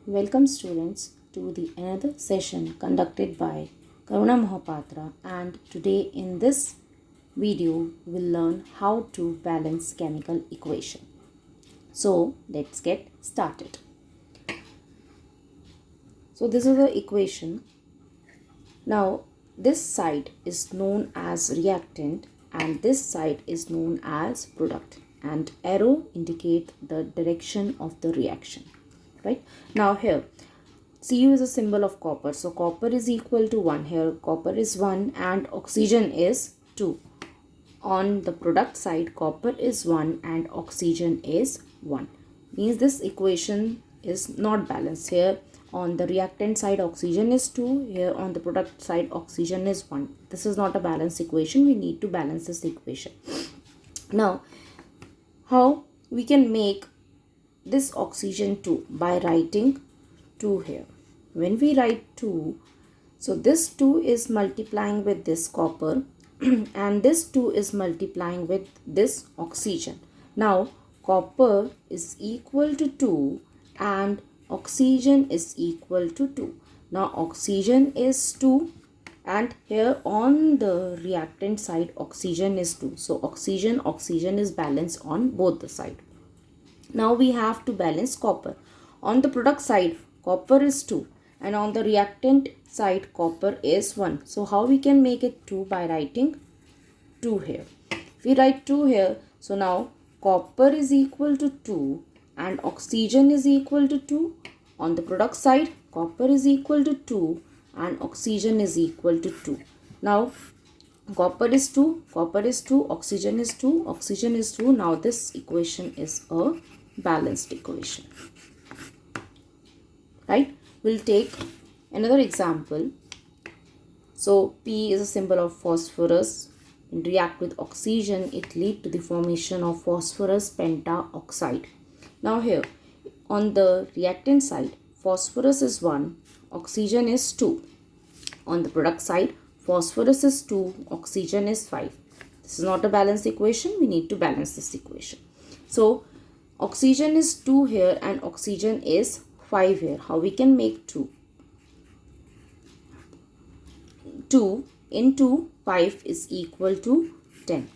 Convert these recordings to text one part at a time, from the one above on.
Welcome students to the another session conducted by Karuna Mohapatra, and today in this video we will learn how to balance chemical equation. So let's get started. So this is the equation. Now this side is known as reactant and this side is known as product, and arrow indicate the direction of the reaction. Right now here Cu is a symbol of copper, so copper is equal to 1. Here copper is 1 and oxygen is 2. On the product side copper is 1 and oxygen is 1. Means this equation is not balanced. Here on the reactant side oxygen is 2, here on the product side oxygen is 1. This is not a balanced equation. We need to balance this equation. Now how we can make this oxygen 2? By writing 2 here. When we write 2, so this 2 is multiplying with this copper and this 2 is multiplying with this oxygen. Now copper is equal to 2 and oxygen is equal to 2. Now oxygen is 2 and here on the reactant side oxygen is 2. So oxygen is balanced on both the side. Now we have to balance copper. On the product side copper is 2 and on the reactant side copper is 1. So how we can make it 2? By writing 2 here. If we write 2 here, so now copper is equal to 2 and oxygen is equal to 2. On the product side copper is equal to 2 and oxygen is equal to 2. Now copper is 2, oxygen is 2, oxygen is 2. Now this equation is a balanced equation. Right? We'll take another example. So P is a symbol of phosphorus. When react with oxygen, it leads to the formation of phosphorus pentaoxide. Now here on the reactant side, phosphorus is 1, oxygen is 2. On the product side, phosphorus is 2, oxygen is 5. This is not a balanced equation. We need to balance this equation. So oxygen is 2 here and oxygen is 5 here. How we can make 2? 2 into 5 is equal to 10.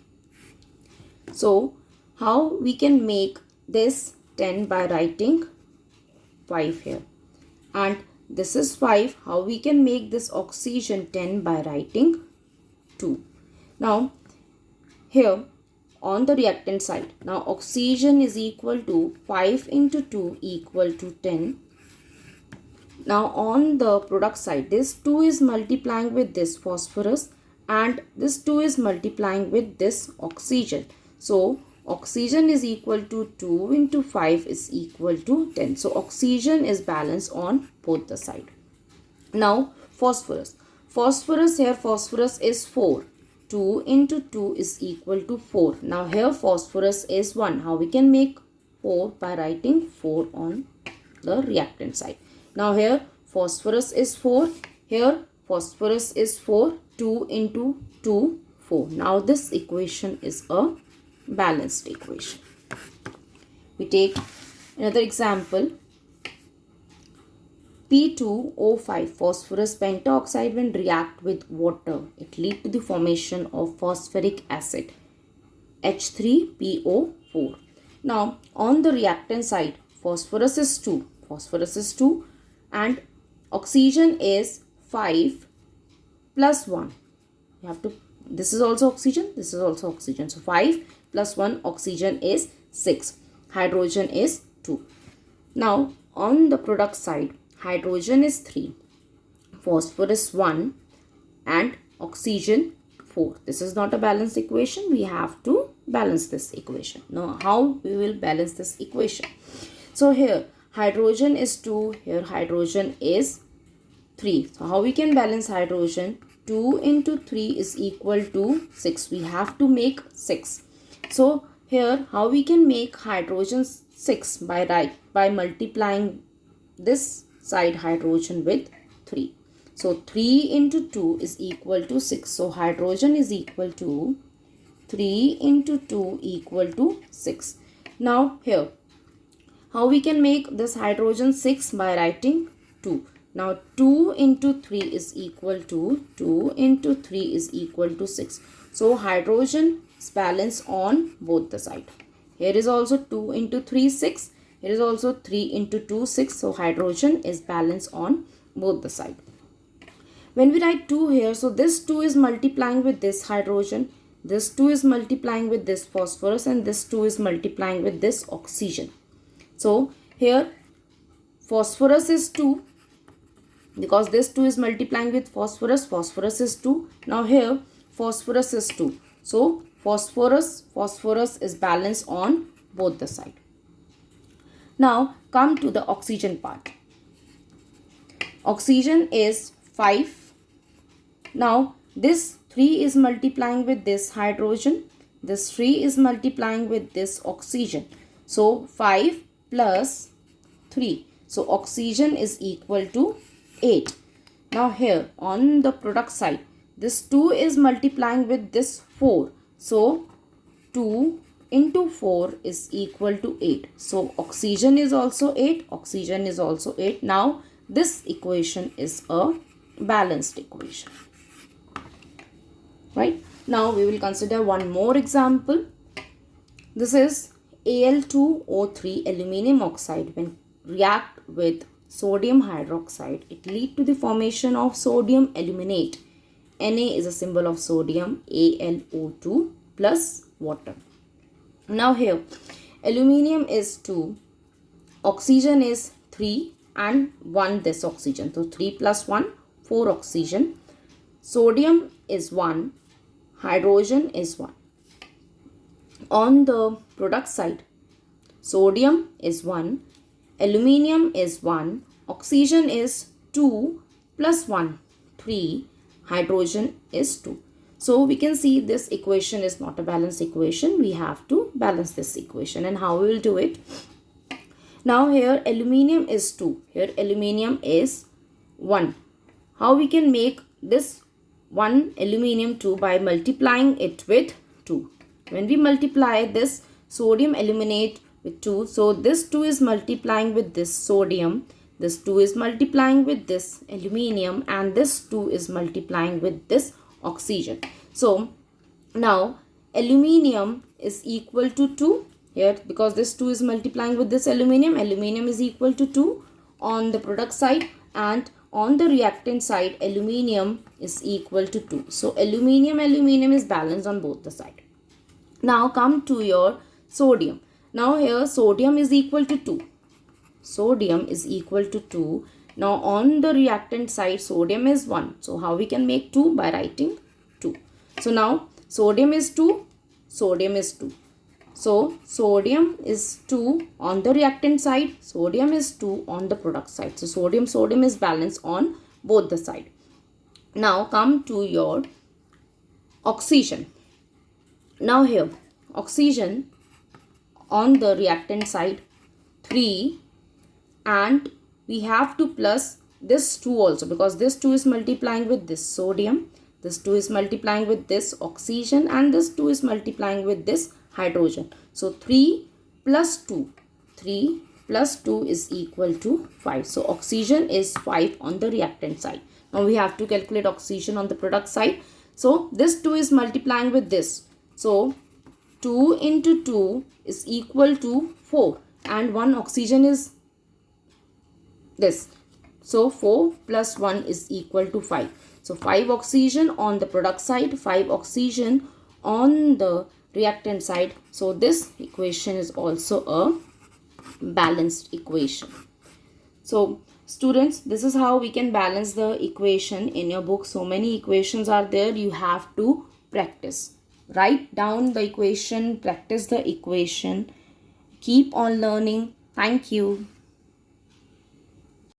So how we can make this 10? By writing 5 here. And this is 5. How we can make this oxygen 10? By writing 2. Now here on the reactant side, now oxygen is equal to 5 into 2 equal to 10. Now on the product side, this 2 is multiplying with this phosphorus and this 2 is multiplying with this oxygen. So oxygen is equal to 2 into 5 is equal to 10. So oxygen is balanced on both the side. Now phosphorus. Phosphorus is 4. 2 into 2 is equal to 4. Now here phosphorus is 1. How we can make 4? By writing 4 on the reactant side. Now here phosphorus is 4. Here phosphorus is 4. 2 into 2, 4. Now this equation is a balanced equation. We take another example. P2O5 phosphorus pentaoxide when react with water, it leads to the formation of phosphoric acid H3PO4. Now on the reactant side phosphorus is 2 and oxygen is 5 plus 1. You have to, this is also oxygen, this is also oxygen. So 5 plus 1, oxygen is 6. Hydrogen is 2. Now on the product side, hydrogen is 3, phosphorus 1 and oxygen 4. This is not a balanced equation. We have to balance this equation. Now how we will balance this equation? So here hydrogen is 2, here hydrogen is 3. So how we can balance hydrogen? 2 into 3 is equal to 6. We have to make 6. So here how we can make hydrogen 6? By multiplying this side hydrogen with 3. So 3 into 2 is equal to 6. So hydrogen is equal to 3 into 2 equal to 6. Now here how we can make this hydrogen 6 by writing 2. Now 2 into 3 is equal to 2 into 3 is equal to 6. So hydrogen is balanced on both the sides. Here is also 2 into 3 6. Here is also 3 into 2 6. So hydrogen is balanced on both the sides. When we write 2 here, so this 2 is multiplying with this hydrogen. This 2 is multiplying with this phosphorus, and this 2 is multiplying with this oxygen. So here phosphorus is 2 because this 2 is multiplying with phosphorus. Phosphorus is 2. Now here phosphorus is 2. So phosphorus is balanced on both the sides. Now come to the oxygen part. Oxygen is 5. Now this 3 is multiplying with this hydrogen. This 3 is multiplying with this oxygen. So 5 plus 3. So oxygen is equal to 8. Now here on the product side, this 2 is multiplying with this 4. So 2 into 4 is equal to 8. So oxygen is also 8. Oxygen is also 8. Now this equation is a balanced equation. Right? Now we will consider one more example. This is Al2O3 aluminum oxide. When react with sodium hydroxide, it leads to the formation of sodium aluminate. Na is a symbol of sodium, AlO2 plus water. Now here aluminium is 2, oxygen is 3 and 1 this oxygen. So 3 plus 1, 4 oxygen. Sodium is 1, hydrogen is 1. On the product side, sodium is 1, aluminium is 1, oxygen is 2 plus 1, 3, hydrogen is 2. So we can see this equation is not a balanced equation. We have to balance this equation. And how we will do it? Now here aluminium is 2. Here aluminium is 1. How we can make this 1 aluminium 2 by multiplying it with 2. When we multiply this sodium aluminate with 2, so this 2 is multiplying with this sodium, this 2 is multiplying with this aluminium, and this 2 is multiplying with this oxygen. So now aluminium is equal to 2 here because this 2 is multiplying with this aluminium. Aluminium is equal to 2 on the product side, and on the reactant side aluminium is equal to 2. So aluminium is balanced on both the sides. Now come to your sodium. Now here sodium is equal to 2. Sodium is equal to 2. Now on the reactant side sodium is 1. So how we can make 2? By writing 2. So now sodium is 2. Sodium is 2. So sodium is 2 on the reactant side. Sodium is 2 on the product side. So sodium is balanced on both the sides. Now come to your oxygen. Now here oxygen on the reactant side 3, and we have to plus this 2 also because this 2 is multiplying with this sodium, this 2 is multiplying with this oxygen, and this 2 is multiplying with this hydrogen. So 3 plus 2, 3 plus 2 is equal to 5. So oxygen is 5 on the reactant side. Now we have to calculate oxygen on the product side. So this 2 is multiplying with this. So 2 into 2 is equal to 4, and 1 oxygen is this. So 4 plus 1 is equal to 5. So 5 oxygen on the product side, 5 oxygen on the reactant side. So this equation is also a balanced equation. So students, this is how we can balance the equation in your book. So many equations are there. You have to practice. Write down the equation, practice the equation. Keep on learning. Thank you.